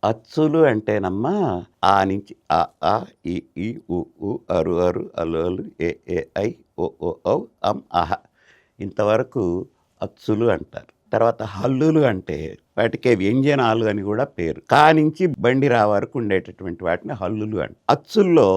అచ్చులు అంటేనమ్మా ఆ నుంచి అ, ఆ, ఇ, ఈ, ఉ, ఊ, అరు, అరు, అలు, అలు, ఏ, ఏ, ఐ, ఓ, ఓ, ఔ, అం, అహ. ఇంతవరకు అచ్చులు అంటారు. తర్వాత హల్లులు అంటే వాటికే వ్యంజనాలు అని కూడా పేరు. కా నుంచి బండి రా వరకు ఉండేటటువంటి వాటిని హల్లులు అంటారు. అచ్చుల్లో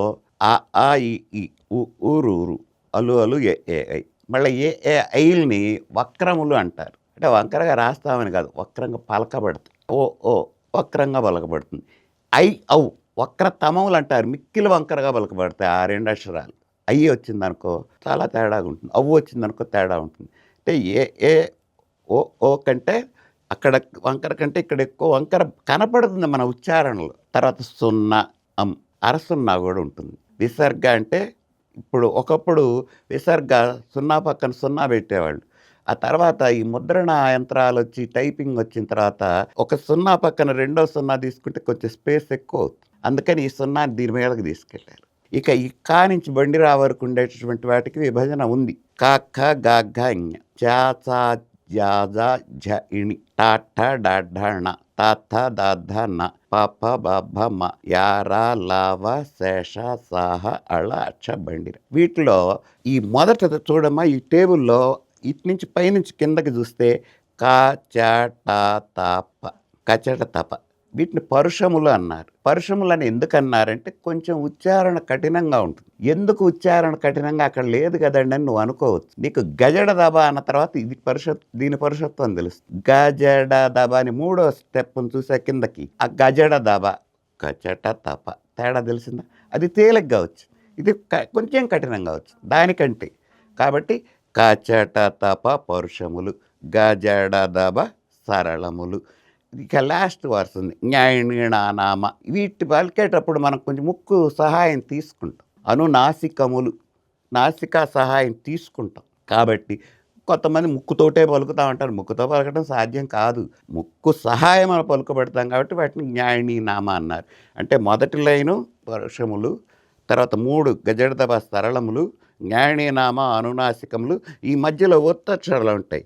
ఆ, ఆ, ఈ, ఈ, ఉ, ఊరు, ఊరు, అలు, అలు, ఏ, ఏ, ఐ. మళ్ళీ ఏ, ఏ, ఐల్ని వక్రములు అంటారు. అంటే వంకరగా రాస్తామని కాదు, వక్రంగా పలకబడతాయి. ఓ, ఓ వక్రంగా పలకబడుతుంది. ఐ, ఔ వక్రతమములు అంటారు. మిక్కిలి వంకరగా పలకబడతాయి ఆ రెండు అక్షరాలు. అయ్యి వచ్చిందనుకో చాలా తేడాగా ఉంటుంది. అవ్వు వచ్చిందనుకో తేడా ఉంటుంది. అంటే ఏ, ఏ, ఓ, ఓ కంటే అక్కడ వంకర కంటే ఇక్కడ ఎక్కువ వంకర కనపడుతుంది మన ఉచ్చారణలో. తర్వాత సున్నా, అరసున్నా కూడా ఉంటుంది. విసర్గ అంటే ఇప్పుడు ఒకప్పుడు విసర్గ సున్నా పక్కన సున్నా పెట్టేవాళ్ళు. ఆ తర్వాత ఈ ముద్రణ యంత్రాలు వచ్చి టైపింగ్ వచ్చిన తర్వాత ఒక సున్నా పక్కన రెండో సున్నా తీసుకుంటే కొంచెం స్పేస్ ఎక్కువ అవుతుంది. అందుకని ఈ సున్నా దీని మీదకి తీసుకెళ్ళారు. ఇక ఈ కా నుంచి బండి రా వరకు ఉండేటటువంటి వాటికి విభజన ఉంది. కా, ఖ, గా, ఘ, ఞ, చా, చా, జా, జా, ఝ, ఇణి, టా, ఠ, డా, ఢ, ణ, తా, థ, దా, ధ, న, ప, ఫ, బ, భ, మ, యా, రా, లా, వ, శేష, సాహ, అళ, అక్ష, బండిర. వీటిలో ఈ మొదట చూడమ్మా ఈ టేబుల్లో ఇటు నుంచి పైనుంచి కిందకి చూస్తే కా, చ, ట, త, ప, కచట, తప. వీటిని పరుషములు అన్నారు. పరుషములు అని ఎందుకు అన్నారంటే కొంచెం ఉచ్చారణ కఠినంగా ఉంటుంది. ఎందుకు ఉచ్చారణ కఠినంగా అక్కడ లేదు కదండి అని నువ్వు అనుకోవచ్చు. నీకు గజడ దబ అన్న తర్వాత ఇది దీని పరుషత్వం తెలుస్తుంది. గజడ దబ అని మూడో స్టెప్ను చూసే కిందకి ఆ గజడ దబ కచట తప తేడా తెలిసిందా? అది తేలిగ్గా వచ్చు, ఇది కొంచెం కఠినంగా వచ్చు దానికంటే. కాబట్టి కచట తప పరుషములు, గజడ దబ సరళములు. ఇక లాస్ట్ వస్తుంది జ్ఞానామ. వీటి పలికేటప్పుడు మనం కొంచెం ముక్కు సహాయం తీసుకుంటాం. అనునాసికములు, నాసికా సహాయం తీసుకుంటాం. కాబట్టి కొంతమంది ముక్కుతోటే పలుకుతాం అంటారు. ముక్కుతో పలకడం సాధ్యం కాదు. ముక్కు సహాయం మనం పలుకబెడతాం కాబట్టి వాటిని జ్ఞానీనామ అన్నారు. అంటే మొదటి లైను పరుషములు, తర్వాత 3 గజడదబ సరళములు, జ్ఞానీనామ అనునాసికములు, ఈ మధ్యలో ఒత్తక్షరాలు ఉంటాయి.